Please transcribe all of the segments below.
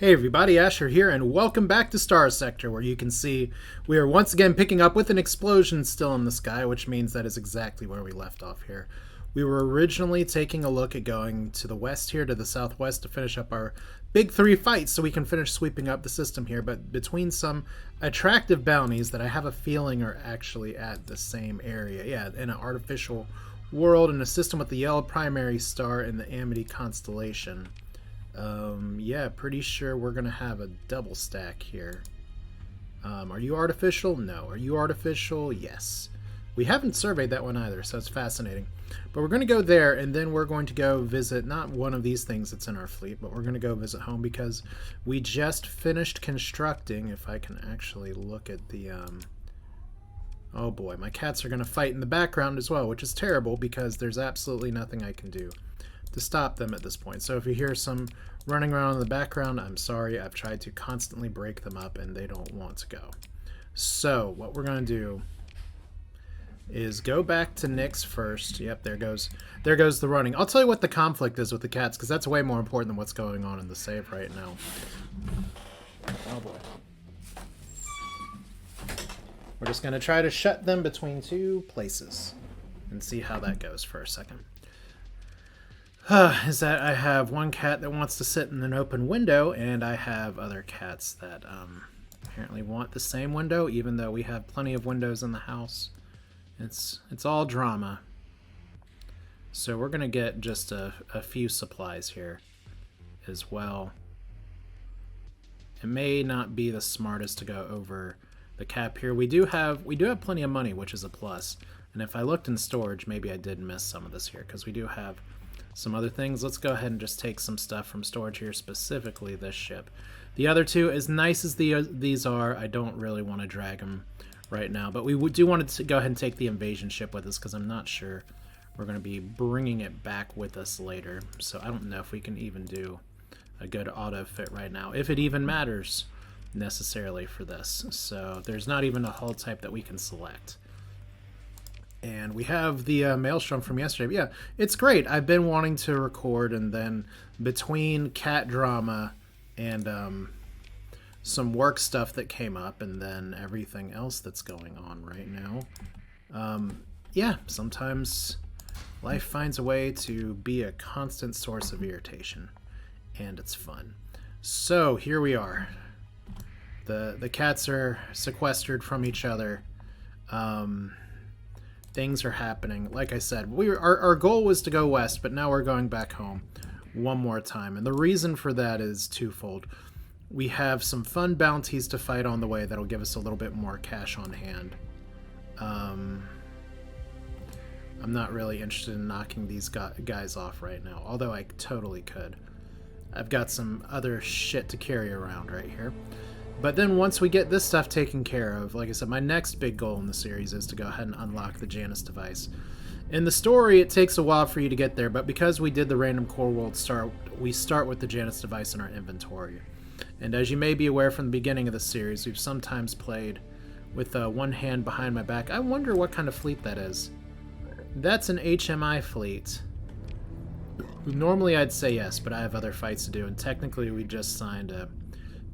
Hey everybody, Asher here, and welcome back to Starsector, where you can see we are once again picking up with an explosion still in the sky, which means that is exactly where we left off here. We were originally taking a look at going to the west here, to the southwest, to finish up our big three fights so we can finish sweeping up the system here, but between some attractive bounties that I have a feeling are actually at the same area. Yeah, in an artificial world in a system with the yellow primary star and the Amity constellation. Yeah, pretty sure we're gonna have a double stack here. Are you artificial? No. Are you artificial? Yes. We haven't surveyed that one either, so it's fascinating. But we're gonna go there, and then we're going to go visit not one of these things that's in our fleet, but we're gonna go visit home because we just finished constructing. If I can actually look at the oh boy, my cats are gonna fight in the background as well, which is terrible because there's absolutely nothing I can do to stop them at this point. So if you hear some running around in the background, I'm sorry. I've tried to constantly break them up and they don't want to go. So what we're going to do is go back to Nyx first. Yep, there goes the running. I'll tell you what the conflict is with the cats, because that's way more important than what's going on in the save right now. Oh boy. We're just going to try to shut them between two places and see how that goes for a second. Is that I have one cat that wants to sit in an open window, and I have other cats that apparently want the same window, even though we have plenty of windows in the house. It's all drama. So we're going to get just a few supplies here as well. It may not be the smartest to go over the cap here. We do have plenty of money, which is a plus. And if I looked in storage, maybe I did miss some of this here, because we do have some other things. Let's go ahead and just take some stuff from storage here, specifically this ship. The other two, as nice as these are, I don't really want to drag them right now. But we do want to go ahead and take the invasion ship with us, because I'm not sure we're going to be bringing it back with us later. So I don't know if we can even do a good auto fit right now, if it even matters necessarily for this. So there's not even a hull type that we can select. And we have the Maelstrom from yesterday. But yeah, it's great. I've been wanting to record, and then between cat drama and some work stuff that came up, and then everything else that's going on right now, yeah, sometimes life finds a way to be a constant source of irritation, and it's fun. So here we are. The cats are sequestered from each other. Things are happening. Like I said, our goal was to go west, but now we're going back home one more time. And the reason for that is twofold. We have some fun bounties to fight on the way that'll give us a little bit more cash on hand. I'm not really interested in knocking these guys off right now, although I totally could. I've got some other shit to carry around right here. But then once we get this stuff taken care of, like I said, my next big goal in the series is to go ahead and unlock the Janus device. In the story, it takes a while for you to get there, but because we did the random core world start, we start with the Janus device in our inventory. And as you may be aware from the beginning of the series, we've sometimes played with one hand behind my back. I wonder what kind of fleet that is. That's an HMI fleet. Normally I'd say yes, but I have other fights to do, and technically we just signed a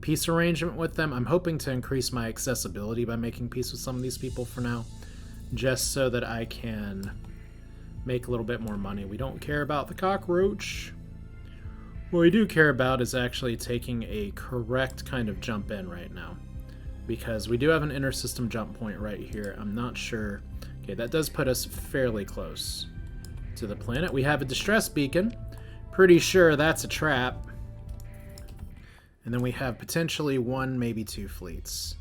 peace arrangement with them. I'm hoping to increase my accessibility by making peace with some of these people for now, just so that I can make a little bit more money. We don't care about the cockroach. What we do care about is actually taking a correct kind of jump in right now, because we do have an inter-system jump point right here. I'm not sure. Okay, that does put us fairly close to the planet. We have a distress beacon. Pretty sure that's a trap. And then we have potentially one, maybe two fleets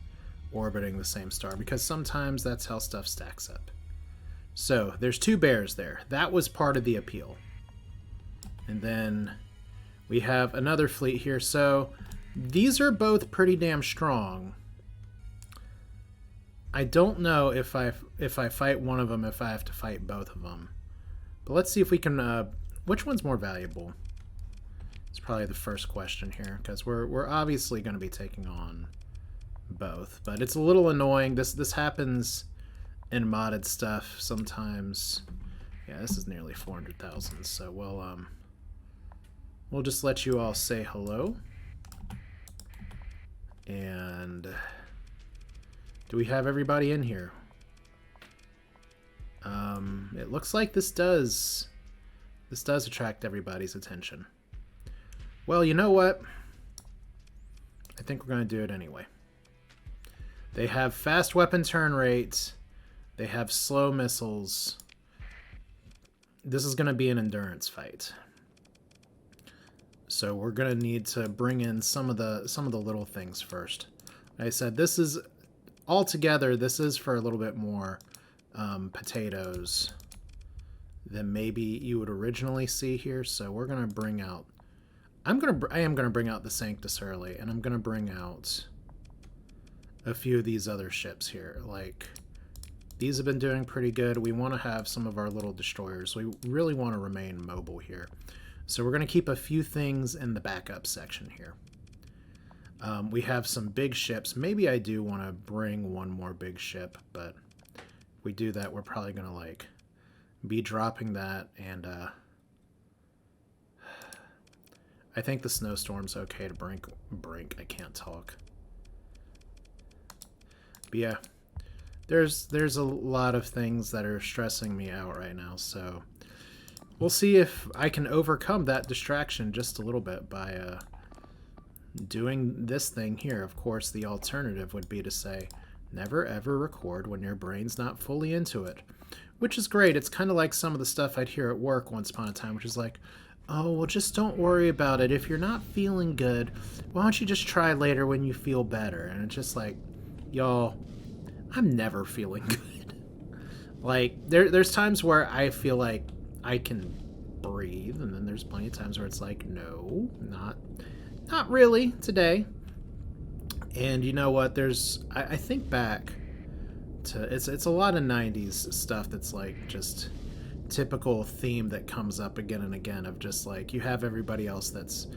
orbiting the same star, because sometimes that's how stuff stacks up. So there's two bears there. That was part of the appeal. And then we have another fleet here. So these are both pretty damn strong. I don't know if I fight one of them, if I have to fight both of them. But let's see if we can... which one's more valuable? It's probably the first question here, because we're obviously going to be taking on both. But it's a little annoying. This happens in modded stuff sometimes. Yeah, this is nearly 400,000, so we'll just let you all say hello. And do we have everybody in here? It looks like this does attract everybody's attention. Well, you know what? I think we're going to do it anyway. They have fast weapon turn rates. They have slow missiles. This is going to be an endurance fight. So we're going to need to bring in some of the little things first. Like I said, this is altogether, this is for a little bit more potatoes than maybe you would originally see here. So we're going to bring out, I am going to bring out the Sanctus early, and I'm going to bring out a few of these other ships here. Like, these have been doing pretty good. We want to have some of our little destroyers. We really want to remain mobile here. So we're going to keep a few things in the backup section here. We have some big ships. Maybe I do want to bring one more big ship, but if we do that, we're probably going to, like, be dropping that, and I think the snowstorm's okay to brink. I can't talk. But yeah, there's a lot of things that are stressing me out right now, so we'll see if I can overcome that distraction just a little bit by doing this thing here. Of course, the alternative would be to say, never ever record when your brain's not fully into it. Which is great. It's kind of like some of the stuff I'd hear at work once upon a time, which is like, oh, well, just don't worry about it. If you're not feeling good, why don't you just try later when you feel better? And it's just like, y'all, I'm never feeling good. Like, there's times where I feel like I can breathe, and then there's plenty of times where it's like, no, not really today. And you know what? I think back to, it's a lot of 90s stuff that's like just typical theme that comes up again and again of just like, you have everybody else that's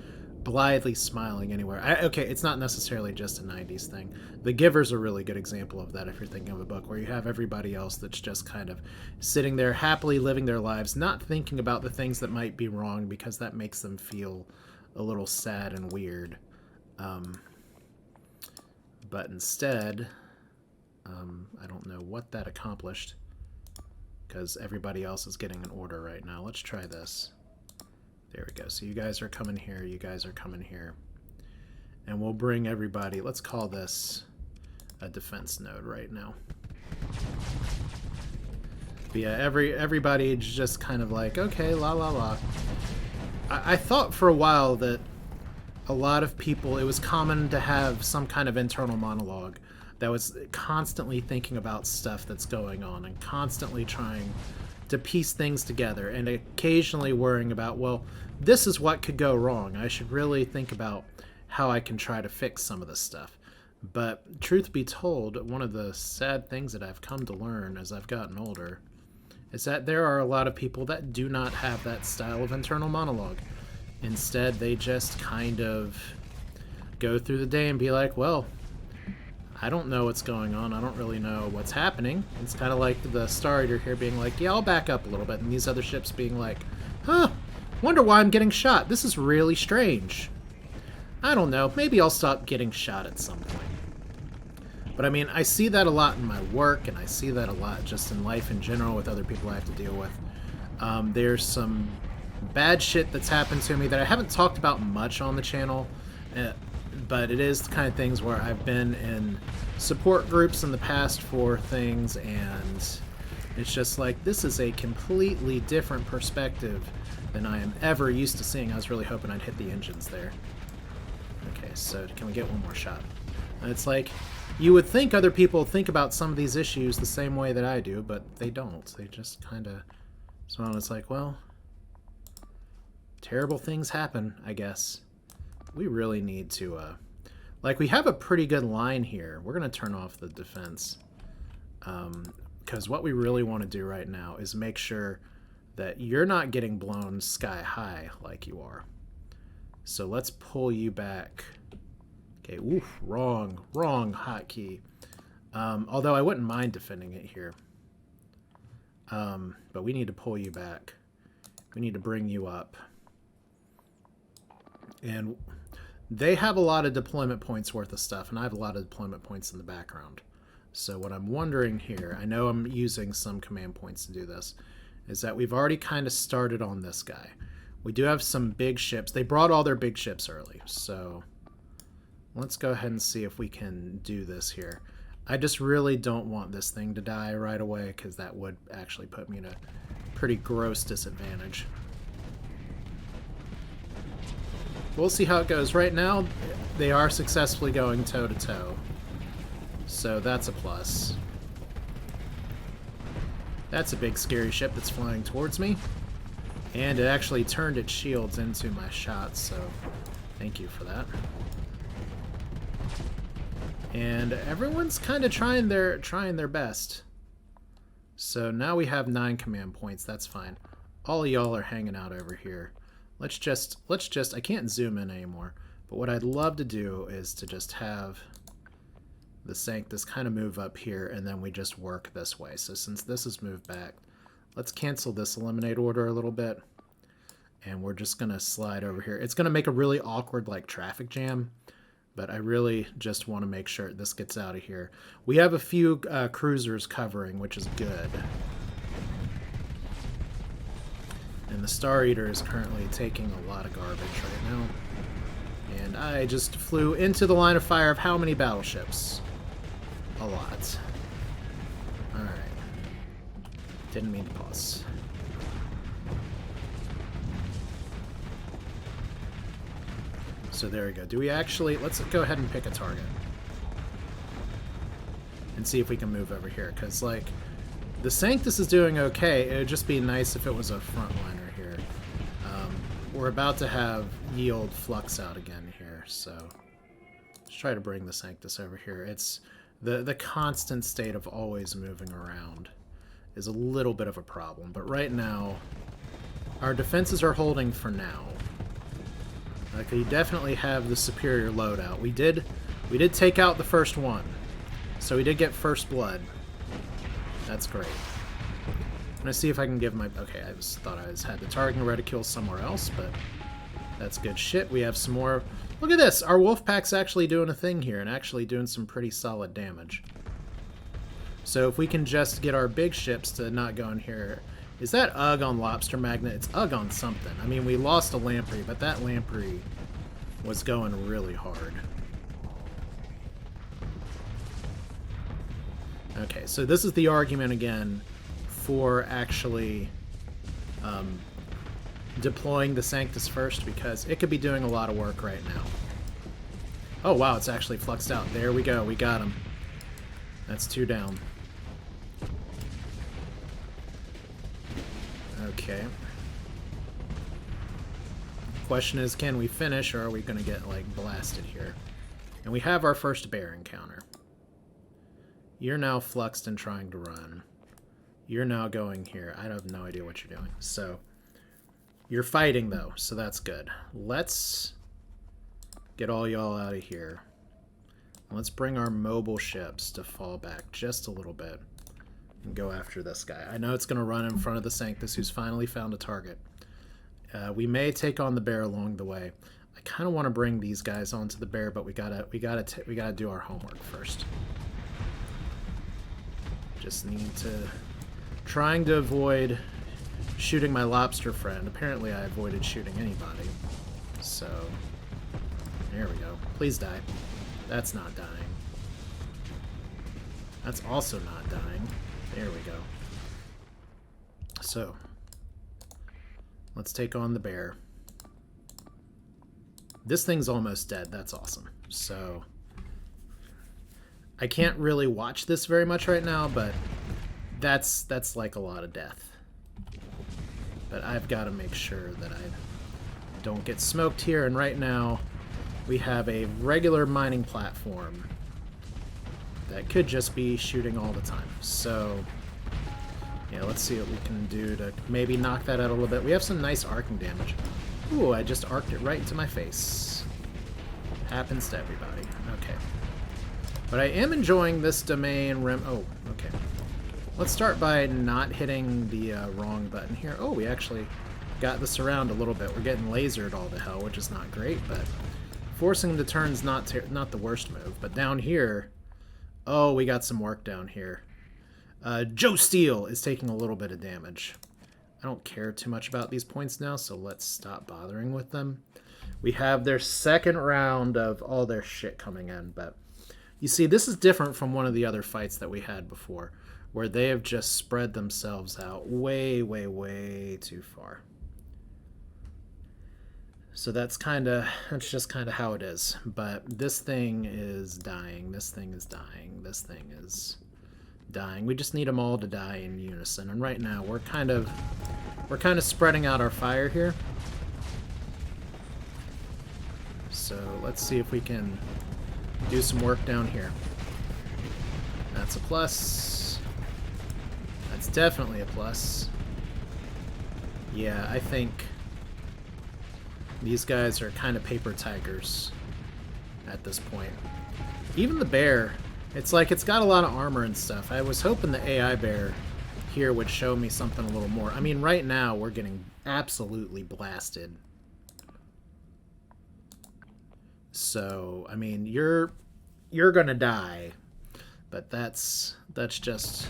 blithely smiling anywhere. Okay, it's not necessarily just a 90s thing. The Giver's a really good example of that if you're thinking of a book where you have everybody else that's just kind of sitting there happily living their lives, not thinking about the things that might be wrong because that makes them feel a little sad and weird. But instead, I don't know what that accomplished because everybody else is getting an order right now. Let's try this. There we go. So you guys are coming here. You guys are coming here. And we'll bring everybody. Let's call this a defense node right now. But yeah, everybody's just kind of like, okay, la la la. I thought for a while that a lot of people, it was common to have some kind of internal monologue that was constantly thinking about stuff that's going on and constantly trying to piece things together and occasionally worrying about, well, this is what could go wrong. I should really think about how I can try to fix some of this stuff. But truth be told, one of the sad things that I've come to learn as I've gotten older is that there are a lot of people that do not have that style of internal monologue. Instead, they just kind of go through the day and be like, well, I don't know what's going on. I don't really know what's happening. It's kind of like the Star Eater here being like, yeah, I'll back up a little bit. And these other ships being like, huh, wonder why I'm getting shot. This is really strange. I don't know. Maybe I'll stop getting shot at some point. But I mean, I see that a lot in my work, and I see that a lot just in life in general with other people I have to deal with. There's some bad shit that's happened to me that I haven't talked about much on the channel, but it is the kind of things where I've been in support groups in the past for things, and it's just like, this is a completely different perspective than I am ever used to seeing. I was really hoping I'd hit the engines there. Okay, so can we get one more shot? And it's like, you would think other people think about some of these issues the same way that I do, but they don't. They just kind of smile. It's like, well, terrible things happen, I guess. We really need to, like, we have a pretty good line here. We're going to turn off the defense. Because what we really want to do right now is make sure that you're not getting blown sky high like you are. So let's pull you back. Okay, oof, wrong hotkey. Although I wouldn't mind defending it here. But we need to pull you back. We need to bring you up. And They have a lot of deployment points worth of stuff, and I have a lot of deployment points in the background. So what I'm wondering here, I know I'm using some command points to do this, is that we've already kind of started on this guy. We do have some big ships. They brought all their big ships early, so let's go ahead and see if we can do this here. I just really don't want this thing to die right away, because that would actually put me in a pretty gross disadvantage. We'll see how it goes. Right now, they are successfully going toe-to-toe, so that's a plus. That's a big scary ship that's flying towards me, and it actually turned its shields into my shots, so thank you for that. And everyone's kind of trying their best. So now we have 9 command points. That's fine. All of y'all are hanging out over here. Let's just I can't zoom in anymore. But what I'd love to do is to just have the Sanctus kind of move up here, and then we just work this way. So since this is moved back, let's cancel this eliminate order a little bit, and we're just gonna slide over here. It's gonna make a really awkward like traffic jam, but I really just want to make sure this gets out of here. We have a few cruisers covering, which is good. And the Star Eater is currently taking a lot of garbage right now. And I just flew into the line of fire of how many battleships? A lot. Alright. Didn't mean to pause. So there we go. Do we actually... Let's go ahead and pick a target. And see if we can move over here. Because, like, the Sanctus is doing okay. It would just be nice if it was a frontliner here. We're about to have yield flux out again here, so let's try to bring the Sanctus over here. It's the constant state of always moving around is a little bit of a problem, but right now our defenses are holding for now. Like, we definitely have the superior loadout. We did take out the first one, so we did get first blood. That's great. I'm gonna see if I can give my... Okay, I just thought I had the targeting reticule somewhere else, but that's good shit. We have some more... Look at this! Our Wolfpack's actually doing a thing here, and actually doing some pretty solid damage. So if we can just get our big ships to not go in here... Is that UG on Lobster Magnet? It's UG on something. I mean, we lost a Lamprey, but that Lamprey was going really hard. Okay, so this is the argument again for actually deploying the Sanctus first, because it could be doing a lot of work right now. Oh wow, it's actually fluxed out. There we go, we got him. That's 2 down. Okay. Question is, can we finish, or are we gonna get like blasted here? And we have our first bear encounter. You're now fluxed and trying to run. You're now going here. I have no idea what you're doing. So, you're fighting though, so that's good. Let's get all y'all out of here. Let's bring our mobile ships to fall back just a little bit and go after this guy. I know it's going to run in front of the Sanctus, who's finally found a target. We may take on the bear along the way. I kind of want to bring these guys onto the bear, but we gotta do our homework first. Just need to... Trying to avoid shooting my lobster friend. Apparently I avoided shooting anybody. So, there we go. Please die. That's not dying. That's also not dying. There we go. So, let's take on the bear. This thing's almost dead. That's awesome. So, I can't really watch this very much right now, but that's like a lot of death. But I've got to make sure that I don't get smoked here, and right now we have a regular mining platform that could just be shooting all the time. So, yeah, let's see what we can do to maybe knock that out a little bit. We have some nice arcing damage. Ooh, I just arced it right into my face. Happens to everybody. Okay. But I am enjoying this domain rim... Oh, okay. Let's start by not hitting the wrong button here. Oh, we actually got this around a little bit. We're getting lasered all to hell, which is not great, but Forcing the turn's not the worst move, but down here, oh, we got some work down here. Joe Steele is taking a little bit of damage. I don't care too much about these points now, so let's stop bothering with them. We have their second round of all their shit coming in, but you see, this is different from one of the other fights that we had before, where they have just spread themselves out way, way, way too far. So that's just kind of how it is. But this thing is dying. This thing is dying. This thing is dying. We just need them all to die in unison. And right now we're kind of spreading out our fire here. So let's see if we can do some work down here. That's a plus. That's definitely a plus. Yeah, I think these guys are kind of paper tigers at this point. Even the bear, it's like it's got a lot of armor and stuff. I was hoping the AI bear here would show me something a little more. I mean, right now we're getting absolutely blasted. So, I mean, you're gonna die. But that's just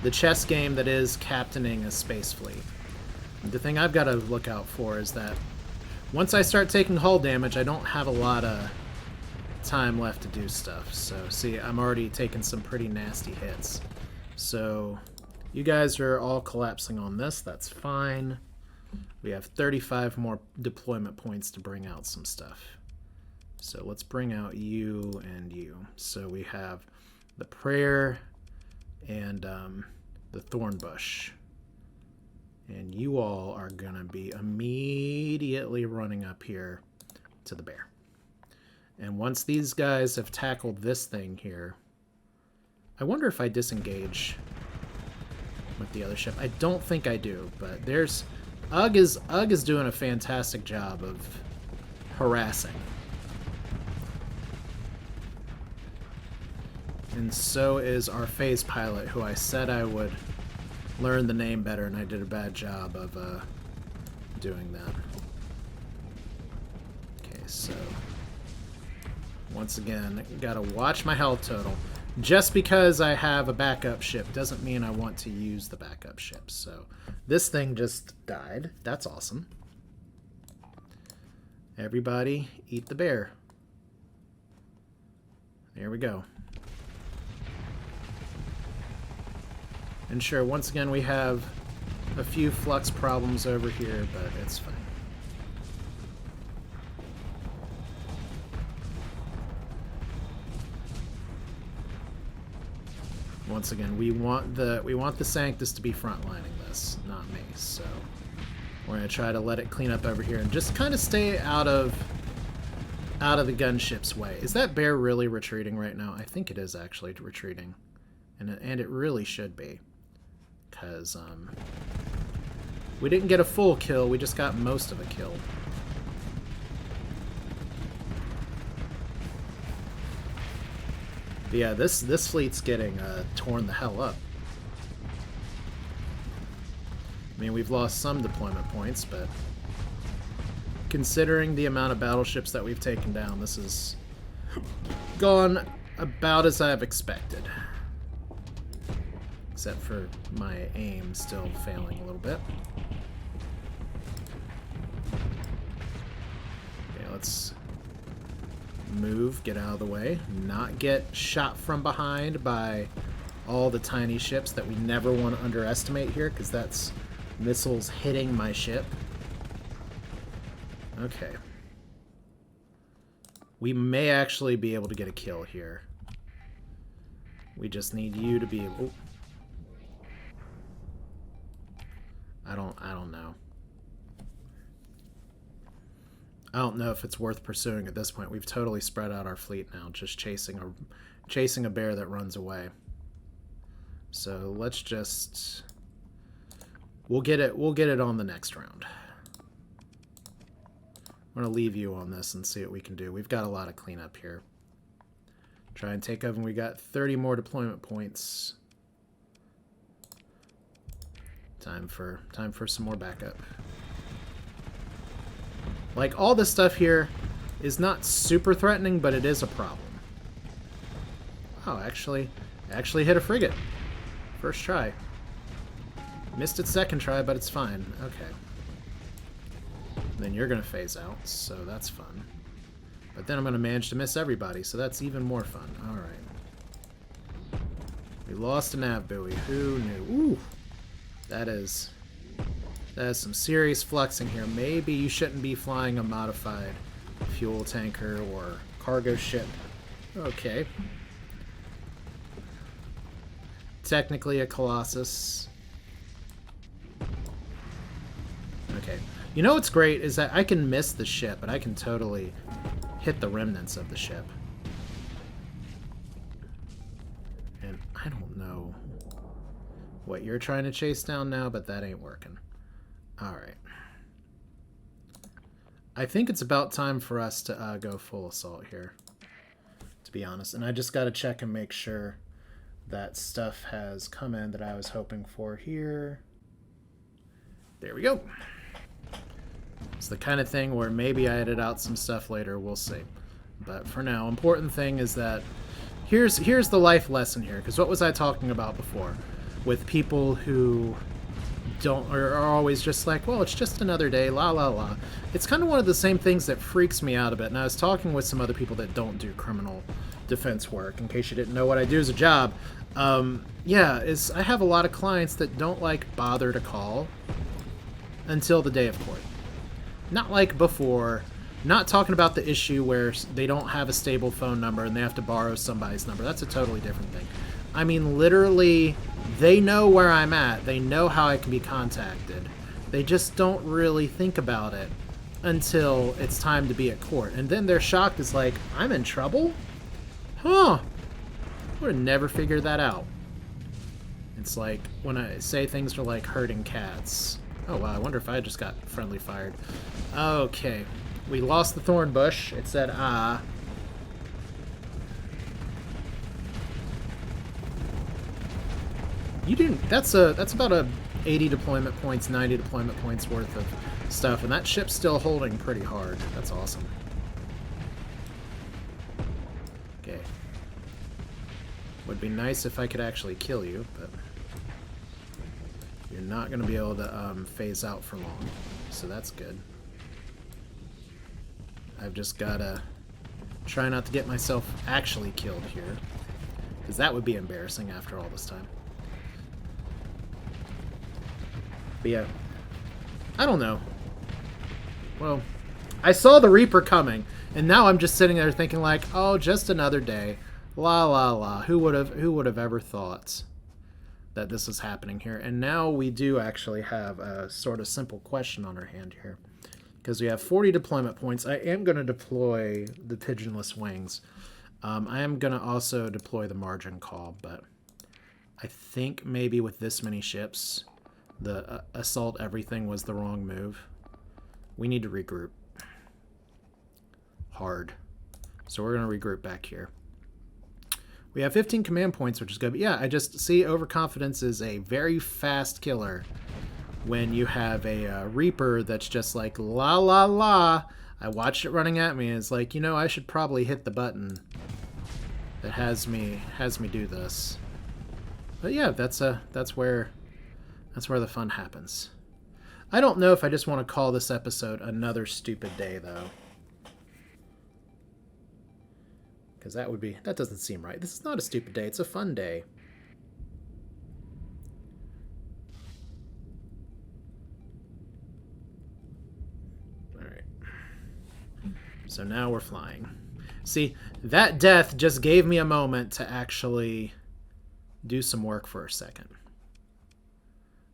the chess game that is captaining a space fleet. The thing I've got to look out for is that once I start taking hull damage, I don't have a lot of time left to do stuff. So, see, I'm already taking some pretty nasty hits. So, you guys are all collapsing on this. That's fine. We have 35 more deployment points to bring out some stuff. So, let's bring out you and you. So, we have the prayer and the thorn bush. And you all are going to be immediately running up here to the bear. And once these guys have tackled this thing here, I wonder if I disengage with the other ship. I don't think I do, but there's... Ugg is doing a fantastic job of harassing. And so is our phase pilot, who I said I would learn the name better, and I did a bad job of doing that. Okay, so once again, gotta watch my health total. Just because I have a backup ship doesn't mean I want to use the backup ship. So this thing just died. That's awesome. Everybody eat the bear. There we go. And sure, once again, we have a few flux problems over here, but it's fine. Once again, we want the Sanctus to be frontlining this, not me. So we're gonna try to let it clean up over here and just kind of stay out of the gunship's way. Is that bear really retreating right now? I think it is actually retreating, and it really should be. Because we didn't get a full kill, we just got most of a kill. But yeah, this fleet's getting torn the hell up. I mean, we've lost some deployment points, but considering the amount of battleships that we've taken down, this has gone about as I've expected. Except for my aim still failing a little bit. Okay, let's move, get out of the way, not get shot from behind by all the tiny ships that we never want to underestimate here, because that's missiles hitting my ship. Okay. We may actually be able to get a kill here. We just need you to be able... I don't know. I don't know if it's worth pursuing at this point. We've totally spread out our fleet now, just chasing a bear that runs away. So let's just... We'll get it on the next round. I'm gonna leave you on this and see what we can do. We've got a lot of cleanup here. Try and take over, and we got 30 more deployment points. Time for some more backup. Like, all this stuff here, is not super threatening, but it is a problem. Oh, actually hit a frigate. First try. Missed it second try, but it's fine. Okay. Then you're going to phase out, so that's fun. But then I'm going to manage to miss everybody, so that's even more fun. Alright. We lost a nav buoy. Who knew? Ooh! That is some serious fluxing here. Maybe you shouldn't be flying a modified fuel tanker or cargo ship. Okay. Technically a Colossus. Okay. You know what's great is that I can miss the ship, but I can totally hit the remnants of the ship. And I don't know what you're trying to chase down now, but that ain't working. Alright. I think it's about time for us to go full assault here, to be honest. And I just got to check and make sure that stuff has come in that I was hoping for here. There we go. It's the kind of thing where maybe I edit out some stuff later. We'll see. But for now, important thing is that here's the life lesson here. Because what was I talking about before? With people who are always just like, well, it's just another day, la la la. It's kind of one of the same things that freaks me out a bit. And I was talking with some other people that don't do criminal defense work, in case you didn't know what I do as a job. Yeah, I have a lot of clients that don't bother to call until the day of court. Not like before. Not talking about the issue where they don't have a stable phone number and they have to borrow somebody's number. That's a totally different thing. I mean, literally, they know where I'm at. They know how I can be contacted. They just don't really think about it until it's time to be at court. And then they're shocked. It's like, I'm in trouble? Huh. I would have never figured that out. It's like when I say things are like herding cats. Oh, wow. I wonder if I just got friendly fired. Okay. We lost the thorn bush. It said, ah. You didn't. That's about a 80 deployment points, 90 deployment points worth of stuff, and that ship's still holding pretty hard. That's awesome. Okay. Would be nice if I could actually kill you, but you're not going to be able to phase out for long, so that's good. I've just got to try not to get myself actually killed here, because that would be embarrassing after all this time. But yeah, I don't know. Well, I saw the Reaper coming, and now I'm just sitting there thinking like, oh, just another day. La la la. Who would have ever thought that this is happening here? And now we do actually have a sort of simple question on our hand here. Because we have 40 deployment points. I am going to deploy the pigeonless wings. I am going to also deploy the margin call, but I think maybe with this many ships, the assault everything was the wrong move. We need to regroup. Hard. So we're going to regroup back here. We have 15 command points, which is good. But yeah, I just see overconfidence is a very fast killer. When you have a Reaper that's just like, la la la, I watched it running at me, and it's like, you know, I should probably hit the button that has me do this. But yeah, that's where the fun happens. I don't know if I just want to call this episode Another Stupid Day, though. Because that doesn't seem right. This is not a stupid day, it's a fun day. So now we're flying. See, that death just gave me a moment to actually do some work for a second.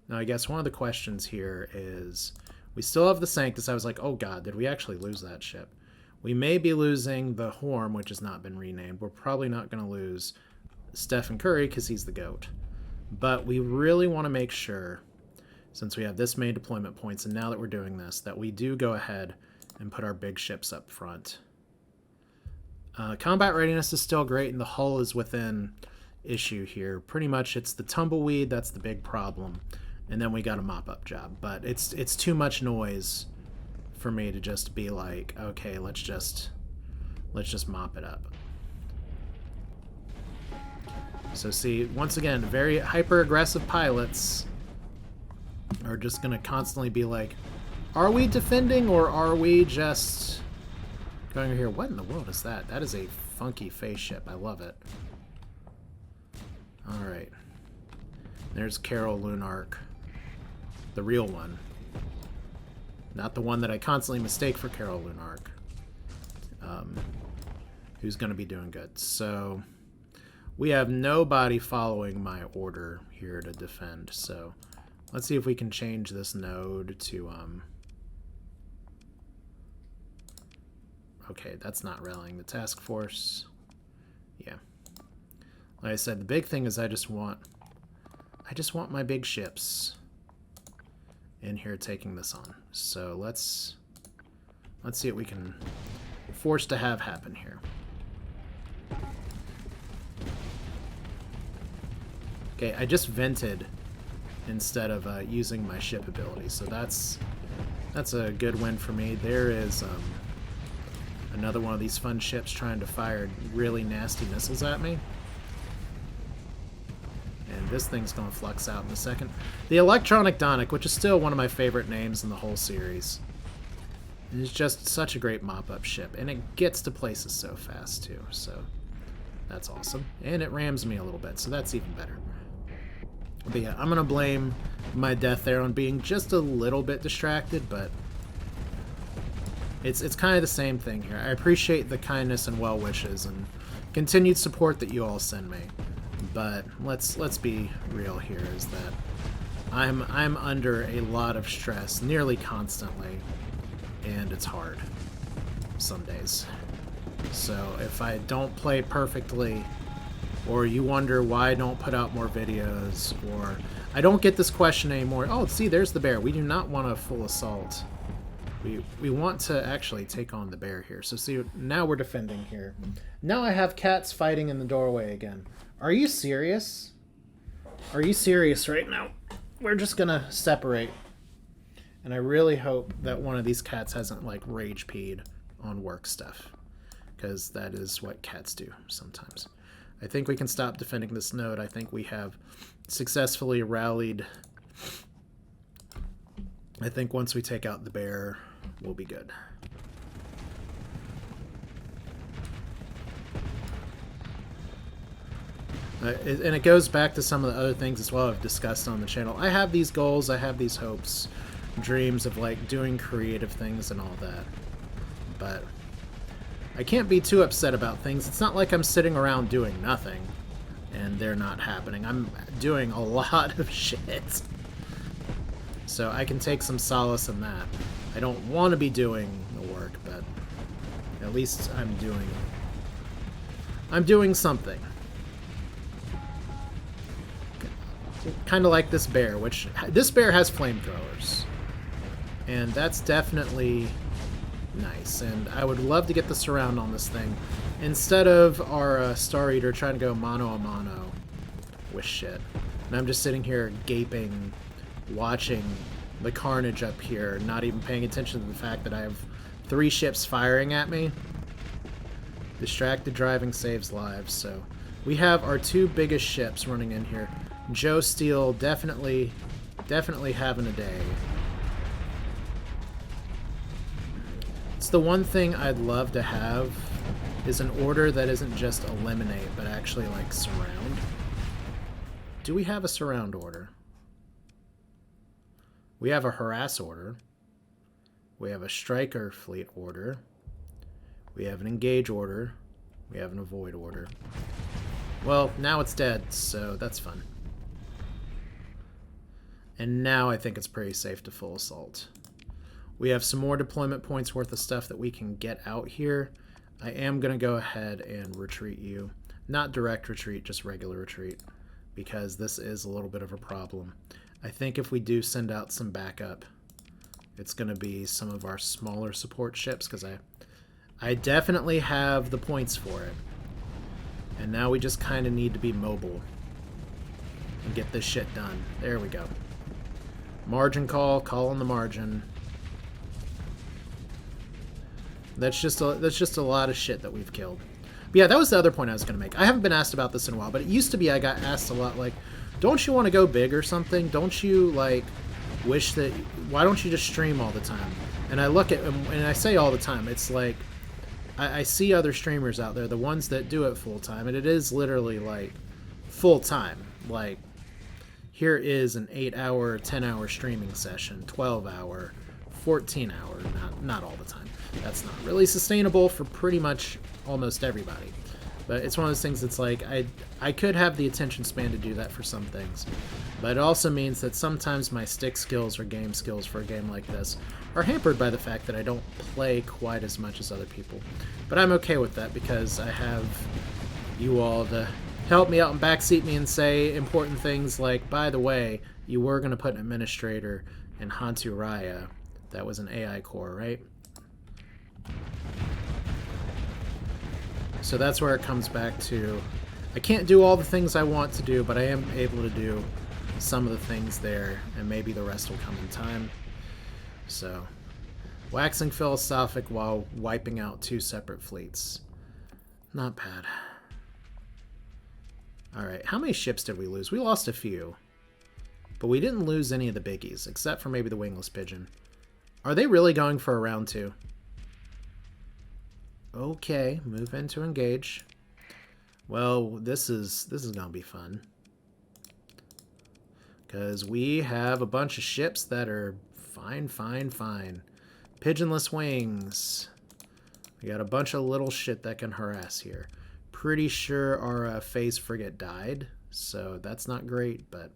Now, I guess one of the questions here is, we still have the Sanctus. I was like, oh god, did we actually lose that ship? We may be losing the Horn, which has not been renamed. We're probably not going to lose Stephen Curry because he's the GOAT. But we really want to make sure, since we have this many deployment points, and now that we're doing this, that we do go ahead and put our big ships up front. Combat readiness is still great, and the hull is within issue here. Pretty much it's the tumbleweed that's the big problem, and then we got a mop-up job. But it's too much noise for me to just be like, okay, let's just mop it up. So see, once again, very hyper-aggressive pilots are just going to constantly be like, are we defending or are we just going over here? What in the world is that? That is a funky face ship. I love it. Alright. There's Carol Lunark. The real one. Not the one that I constantly mistake for Carol Lunark. Who's going to be doing good. So we have nobody following my order here to defend. So let's see if we can change this node to... Okay, that's not rallying the task force. Yeah. Like I said, the big thing is I just want my big ships in here taking this on. So let's see what we can force to have happen here. Okay, I just vented instead of using my ship ability, so that's a good win for me. There is another one of these fun ships trying to fire really nasty missiles at me. And this thing's going to flux out in a second. The Electronic Donic, which is still one of my favorite names in the whole series, is just such a great mop-up ship. And it gets to places so fast, too. So that's awesome. And it rams me a little bit, so that's even better. But yeah, I'm going to blame my death there on being just a little bit distracted, but it's kind of the same thing here. I appreciate the kindness and well wishes and continued support that you all send me. But let's be real here, is that I'm under a lot of stress nearly constantly, and it's hard some days. So if I don't play perfectly, or you wonder why I don't put out more videos, or I don't get this question anymore, oh, see, there's the bear. We do not want a full assault. We want to actually take on the bear here. So see, now we're defending here. Now I have cats fighting in the doorway again. Are you serious? Are you serious right now? We're just gonna separate. And I really hope that one of these cats hasn't, like, rage peed on work stuff. Because that is what cats do sometimes. I think we can stop defending this node. I think we have successfully rallied. I think once we take out the bear, we'll be good. And it goes back to some of the other things as well I've discussed on the channel. I have these goals, I have these hopes, dreams of, like, doing creative things and all that. But I can't be too upset about things. It's not like I'm sitting around doing nothing and they're not happening. I'm doing a lot of shit. So I can take some solace in that. I don't want to be doing the work, but at least I'm doing something. Kind of like this bear, which this bear has flamethrowers, and that's definitely nice. And I would love to get the surround on this thing instead of our Star Eater trying to go mano a mano with shit. And I'm just sitting here gaping, watching the carnage up here, not even paying attention to the fact that I have 3 ships firing at me. Distracted driving saves lives. So we have our 2 biggest ships running in here. Joe Steele definitely having a day. It's the one thing I'd love to have, is an order that isn't just eliminate, but actually, like, surround. Do we have a surround order? We have a harass order. We have a striker fleet order. We have an engage order. We have an avoid order. Well, now it's dead, so that's fun. And now I think it's pretty safe to full assault. We have some more deployment points worth of stuff that we can get out here. I am going to go ahead and retreat you. Not direct retreat, just regular retreat, because this is a little bit of a problem. I think if we do send out some backup, it's going to be some of our smaller support ships, because I definitely have the points for it. And now we just kind of need to be mobile and get this shit done. There we go. Margin call on the margin. That's just a lot of shit that we've killed. But yeah, that was the other point I was going to make. I haven't been asked about this in a while, but it used to be I got asked a lot, like, don't you want to go big or something? Don't you, like, wish that... Why don't you just stream all the time? And I look at... And I say all the time, it's like... I see other streamers out there, the ones that do it full-time, and it is literally, like, full-time. Like, here is an 8-hour, 10-hour streaming session, 12-hour, 14-hour, not all the time. That's not really sustainable for pretty much almost everybody. But it's one of those things that's like, I could have the attention span to do that for some things. But it also means that sometimes my stick skills or game skills for a game like this are hampered by the fact that I don't play quite as much as other people. But I'm okay with that because I have you all to help me out and backseat me and say important things like, by the way, you were going to put an administrator in Hantu Raya. That was an AI core, right? So that's where it comes back to, I can't do all the things I want to do, but I am able to do some of the things there, and maybe the rest will come in time. So, waxing philosophic while wiping out 2 separate fleets. Not bad. Alright, how many ships did we lose? We lost a few. But we didn't lose any of the biggies, except for maybe the wingless pigeon. Are they really going for a round 2? Okay, move in to engage. Well, this is gonna be fun. Because we have a bunch of ships that are fine. Pigeonless wings. We got a bunch of little shit that can harass here. Pretty sure our phase frigate died, so that's not great, but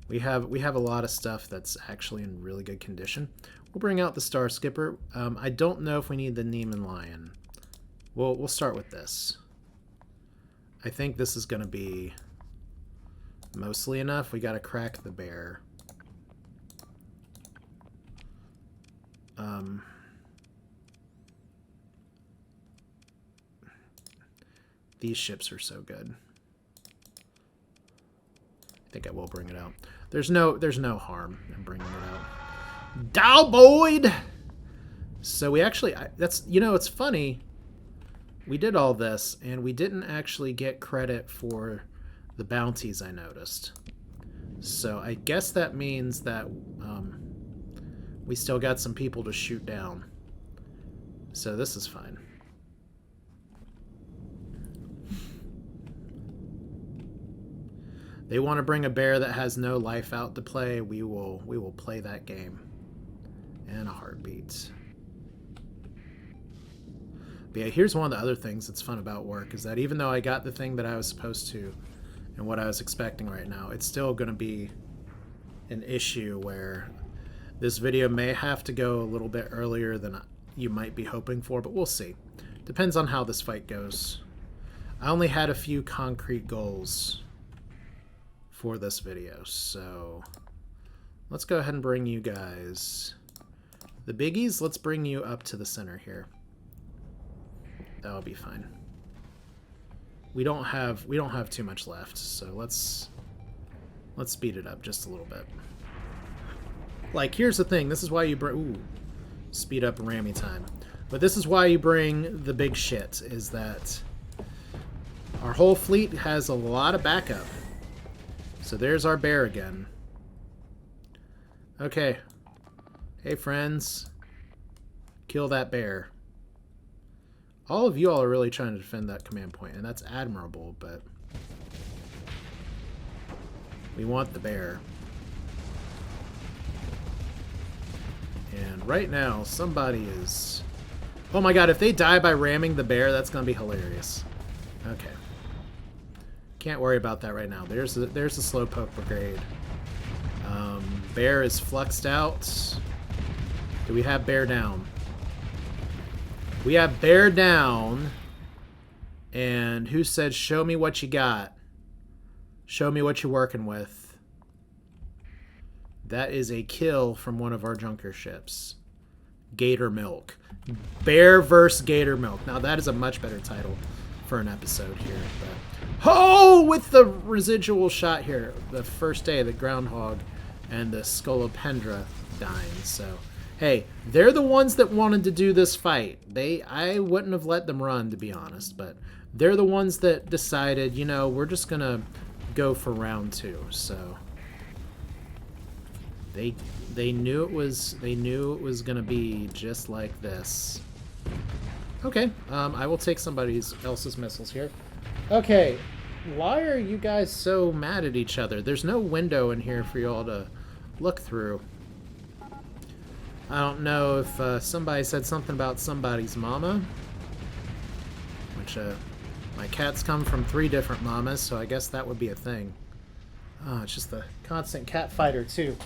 we have a lot of stuff that's actually in really good condition. We'll bring out the Star Skipper. I don't know if we need the Neiman Lion. We'll start with this. I think this is going to be mostly enough. We got to crack the bear. These ships are so good. I think I will bring it out. There's no harm in bringing it out. Dalboid! So we actually, that's, you know, it's funny. We did all this, and we didn't actually get credit for the bounties, I noticed. So I guess that means that we still got some people to shoot down. So this is fine. They want to bring a bear that has no life out to play. We will play that game in a heartbeat. But yeah, here's one of the other things that's fun about work is that even though I got the thing that I was supposed to and what I was expecting right now, it's still going to be an issue where this video may have to go a little bit earlier than you might be hoping for, but we'll see. Depends on how this fight goes. I only had a few concrete goals for this video, so let's go ahead and bring you guys the biggies. Let's bring you up to the center here. That'll be fine. We don't have too much left, so let's speed it up just a little bit. Like, here's the thing, this is why you bring speed up rammy time. But this is why you bring the big shit, is that our whole fleet has a lot of backup. So there's our bear again. Okay. Hey, friends. Kill that bear. All of you all are really trying to defend that command point, and that's admirable, but we want the bear. And right now, somebody is... Oh my god, if they die by ramming the bear, that's going to be hilarious. Okay. Can't worry about that right now. There's the Slowpoke Brigade. Bear is fluxed out. Do we have bear down? We have bear down. And who said, show me what you got? Show me what you're working with. That is a kill from one of our junker ships. Gator Milk. Bear vs. Gator Milk. Now that is a much better title for an episode here. But... Oh, with the residual shot here. The first day, the Groundhog and the Scolopendra dying. So Hey, they're the ones that wanted to do this fight. I wouldn't have let them run, to be honest, but they're the ones that decided, you know, we're just gonna go for round 2. So they knew it was gonna be just like this. Okay, I will take somebody else's missiles here. Okay, why are you guys so mad at each other? There's no window in here for y'all to look through. I don't know if somebody said something about somebody's mama, which my cats come from 3 different mamas, so I guess that would be a thing. Oh, it's just the constant cat fighter too.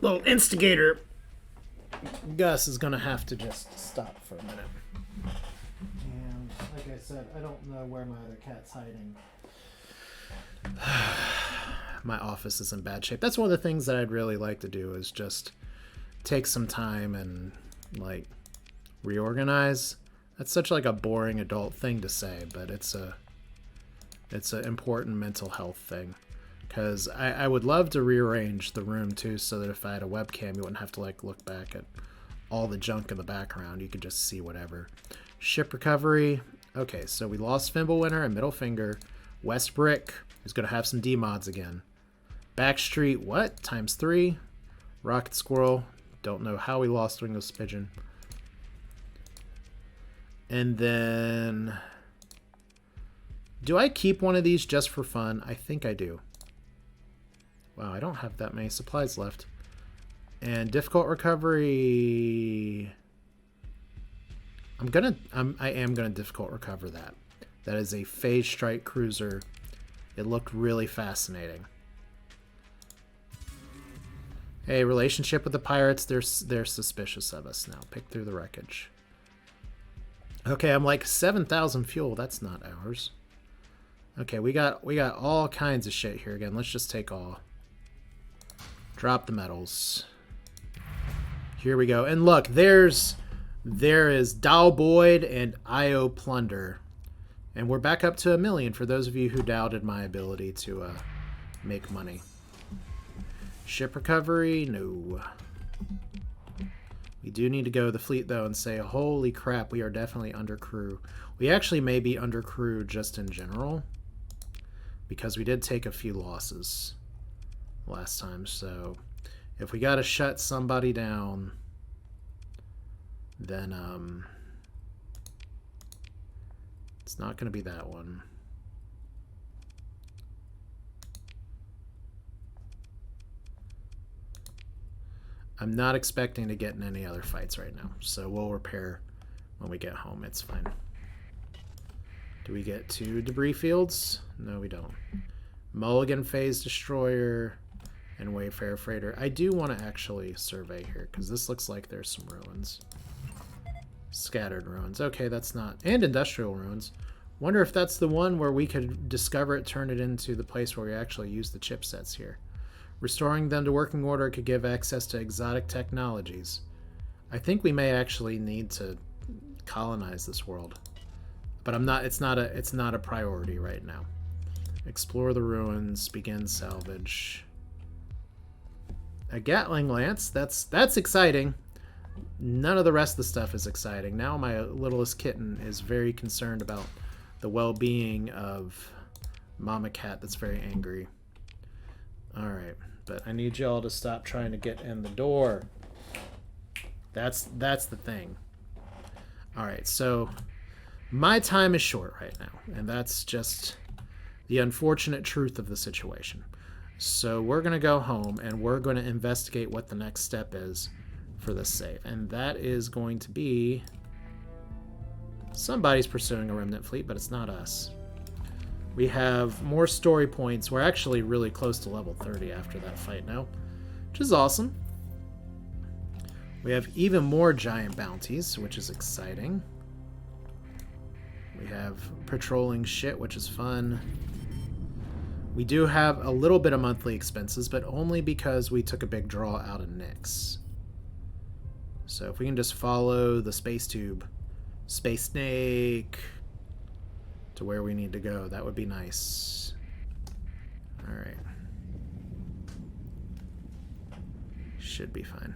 Little instigator. Gus is gonna have to just stop for a minute. And like I said, I don't know where my other cat's hiding. My office is in bad shape. That's one of the things that I'd really like to do is just take some time and like reorganize. That's such like a boring adult thing to say, but it's an important mental health thing. Because I would love to rearrange the room too, so that if I had a webcam, you wouldn't have to like look back at all the junk in the background. You could just see whatever. Ship recovery. Okay, so we lost Fimbulwinter and Middle Finger. West Brick is going to have some D-mods again. Backstreet, what? ×3. Rocket Squirrel. Don't know how we lost Wingless Pigeon. And then... do I keep one of these just for fun? I think I do. Wow, I don't have that many supplies left. And difficult recovery... I am gonna difficult recover that. That is a Phage Strike Cruiser. It looked really fascinating. Hey, relationship with the pirates, they're suspicious of us now. Pick through the wreckage. Okay, I'm like 7,000 fuel. That's not ours. Okay, we got all kinds of shit here again. Let's just take all. Drop the metals. Here we go. And look, there is Dalboyd and IO Plunder. And we're back up to 1 million for those of you who doubted my ability to make money. Ship recovery? No. We do need to go to the fleet, though, and say, holy crap, we are definitely under crew. We actually may be under crew just in general, because we did take a few losses last time. So if we got to shut somebody down, then it's not going to be that one. I'm not expecting to get in any other fights right now, so we'll repair when we get home. It's fine. Do we get 2 debris fields? No, we don't. Mulligan Phase Destroyer and Wayfarer Freighter. I do want to actually survey here, because this looks like there's some ruins. Scattered ruins. Okay, that's not... and industrial ruins. Wonder if that's the one where we could discover it, turn it into the place where we actually use the chipsets here. Restoring them to working order could give access to exotic technologies. I think we may actually need to colonize this world, but I'm not. It's not a priority right now. Explore the ruins. Begin salvage. A Gatling lance. That's exciting. None of the rest of the stuff is exciting. Now my littlest kitten is very concerned about the well-being of Mama Cat. That's very angry. All right. But I need y'all to stop trying to get in the door. That's the thing. All right, so my time is short right now, and that's just the unfortunate truth of the situation. So we're going to go home, and we're going to investigate what the next step is for this save. And that is going to be... somebody's pursuing a remnant fleet, but it's not us. We have more story points. We're actually really close to level 30 after that fight now, which is awesome. We have even more giant bounties, which is exciting. We have patrolling shit, which is fun. We do have a little bit of monthly expenses, but only because we took a big draw out of Nyx. So if we can just follow the space tube, Space Snake, to where we need to go, that would be nice. All right. Should be fine.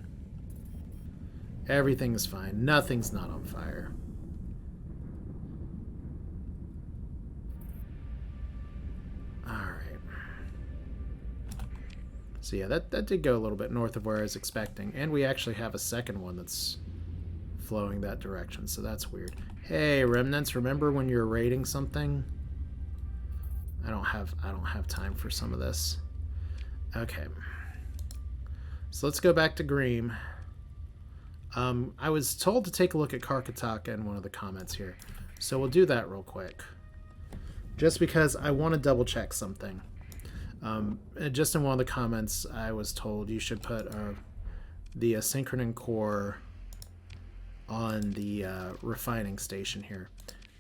Everything is fine. Nothing's not on fire. Alright. So yeah, that did go a little bit north of where I was expecting. And we actually have a second one that's flowing that direction, so that's weird. Hey, remnants, remember when you're raiding something? I don't have time for some of this. Okay. So let's go back to Gream. I was told to take a look at Karkataka in one of the comments here. So we'll do that real quick. Just because I want to double check something. Just in one of the comments, I was told you should put the synchronin core on the refining station here.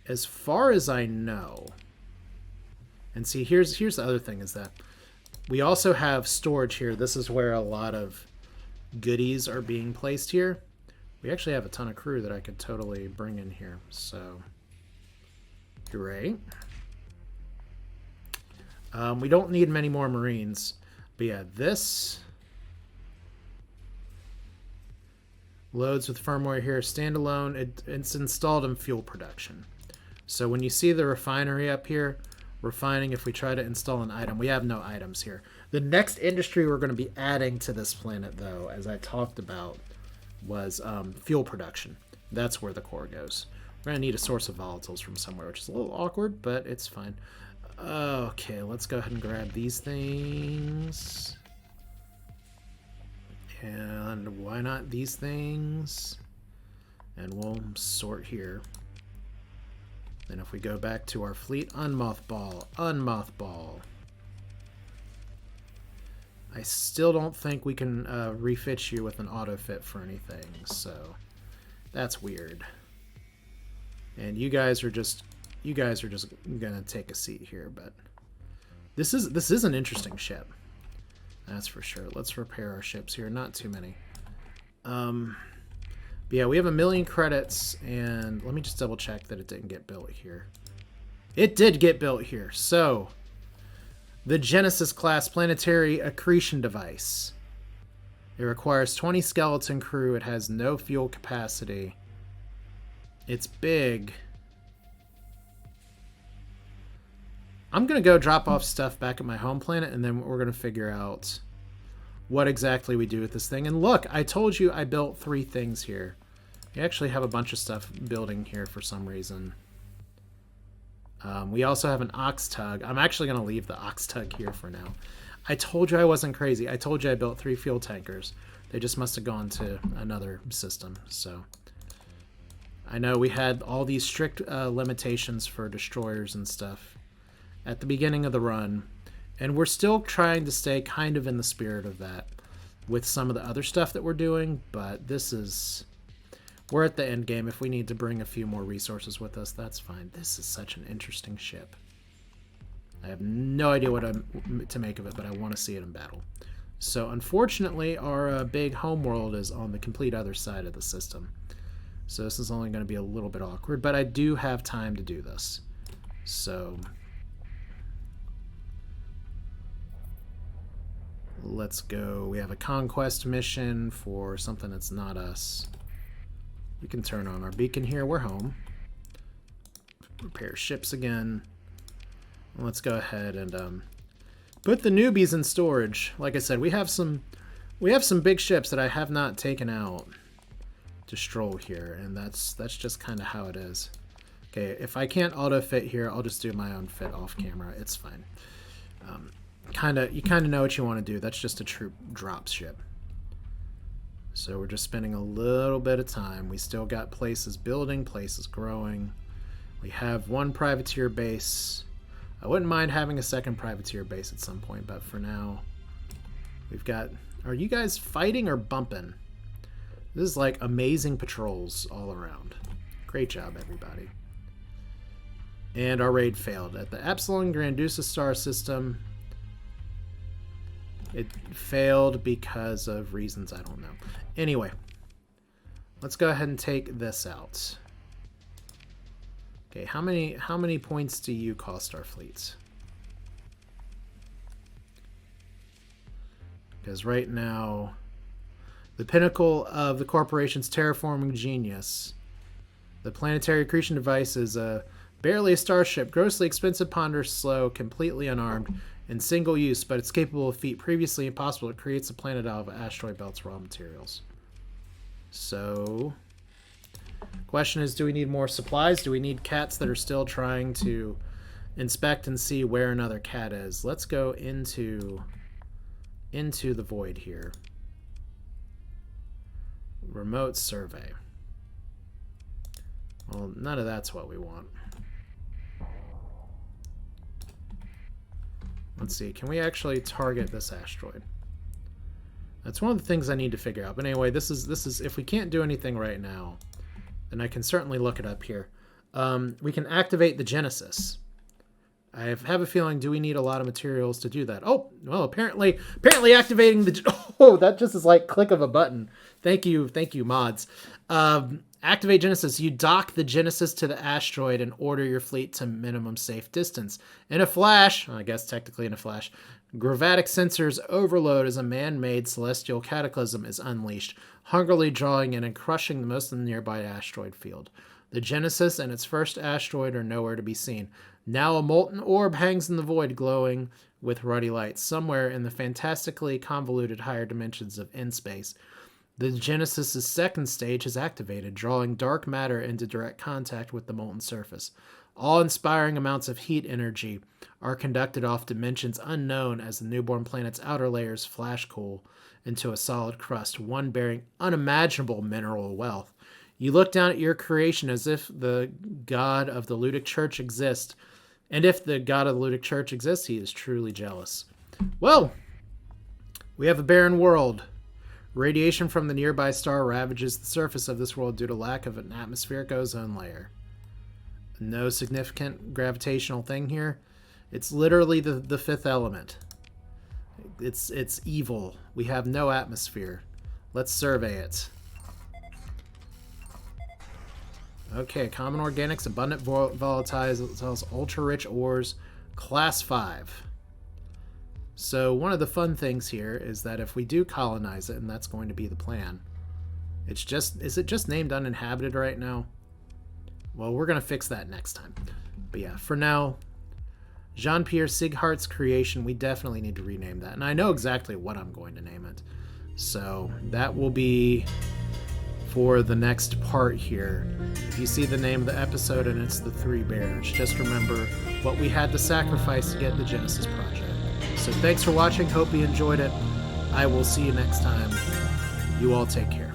As far as I know, and see, here's the other thing is that we also have storage here. This is where a lot of goodies are being placed here. We actually have a ton of crew that I could totally bring in here, so great. We don't need many more Marines, but yeah, this loads with firmware here, standalone. It's installed in fuel production. So when you see the refinery up here, refining, if we try to install an item, we have no items here. The next industry we're going to be adding to this planet, though, as I talked about, was fuel production. That's where the core goes. We're going to need a source of volatiles from somewhere, which is a little awkward, but it's fine. Okay, let's go ahead and grab these things. And why not these things? And we'll sort here. Then if we go back to our fleet, unmothball, unmothball. I still don't think we can refit you with an auto-fit for anything, so that's weird. And you guys are just gonna take a seat here, but this is an interesting ship. That's for sure. Let's repair our ships here. Not too many. But yeah, we have 1 million credits, and let me just double check that it didn't get built here. It did get built here. So, the Genesis class planetary accretion device. It requires 20 skeleton crew. It has no fuel capacity. It's big. I'm going to go drop off stuff back at my home planet, and then we're going to figure out what exactly we do with this thing. And look, I told you I built 3 things here. We actually have a bunch of stuff building here for some reason. We also have an ox tug. I'm actually going to leave the ox tug here for now. I told you I wasn't crazy. I told you I built 3 fuel tankers. They just must have gone to another system. So I know we had all these strict limitations for destroyers and stuff at the beginning of the run. And we're still trying to stay kind of in the spirit of that with some of the other stuff that we're doing, but this is... We're at the end game. If we need to bring a few more resources with us, that's fine. This is such an interesting ship. I have no idea what to make of it, but I want to see it in battle. So unfortunately, our big homeworld is on the complete other side of the system. So this is only going to be a little bit awkward, but I do have time to do this. So... let's go. We have a conquest mission for something that's not us. We can turn on our beacon here. We're home. Repair ships again. Let's go ahead and put the newbies in storage. Like I said, we have some big ships that I have not taken out to stroll here, and that's just kind of how it is. Okay, if I can't auto fit here, I'll just do my own fit off camera. It's fine. You kind of know what you want to do. That's just a troop drop ship. So we're just spending a little bit of time. We still got places building, places growing. We have 1 privateer base. I wouldn't mind having a 2nd privateer base at some point, but for now, we've got... Are you guys fighting or bumping? This is like amazing patrols all around. Great job, everybody. And our raid failed. At the Epsilon Grandusa star system... It failed because of reasons I don't know. Anyway, let's go ahead and take this out. Okay, how many points do you cost our fleets? Because right now The pinnacle of the corporation's terraforming genius. The planetary accretion device is barely a starship, grossly expensive, ponderous, slow, completely unarmed, and single use, but it's capable of feat previously impossible. It creates a planet out of asteroid belt's raw materials. So, question is, do we need more supplies? Do we need cats that are still trying to inspect and see where another cat is? Let's go into the void here. Remote survey. Well, none of that's what we want. Let's see. Can we actually target this asteroid? That's one of the things I need to figure out. But anyway, this is if we can't do anything right now, then I can certainly look it up here. We can activate the Genesis. I have a feeling, do we need a lot of materials to do that? Oh, well, apparently activating the... Oh, that just is like click of a button. Thank you, mods. Activate Genesis. You dock the Genesis to the asteroid and order your fleet to minimum safe distance. In a flash, I guess technically in a flash, Gravatic Sensors overload as a man-made celestial cataclysm is unleashed, hungrily drawing in and crushing most of the nearby asteroid field. The Genesis and its first asteroid are nowhere to be seen. Now a molten orb hangs in the void, glowing with ruddy light, somewhere in the fantastically convoluted higher dimensions of in-space. The Genesis' second stage is activated, drawing dark matter into direct contact with the molten surface. Awe-inspiring amounts of heat energy are conducted off dimensions unknown as the newborn planet's outer layers flash cool into a solid crust, one bearing unimaginable mineral wealth. You look down at your creation as if the god of the Ludic Church exists, and if the god of the Ludic Church exists, he is truly jealous. Well, we have a barren world. Radiation from the nearby star ravages the surface of this world due to lack of an atmospheric ozone layer. No significant gravitational thing here. It's literally the fifth element. It's evil. We have no atmosphere. Let's survey it. Okay, common organics, abundant volatiles, ultra-rich ores, class 5. So one of the fun things here is that if we do colonize it, and that's going to be the plan, is it just named uninhabited right now? Well, we're going to fix that next time. But yeah, for now, Jean-Pierre Sieghart's creation, we definitely need to rename that. And I know exactly what I'm going to name it. So that will be for the next part here. If you see the name of the episode and it's the Three Bears, just remember what we had to sacrifice to get the Genesis project. So thanks for watching. Hope you enjoyed it. I will see you next time. You all take care.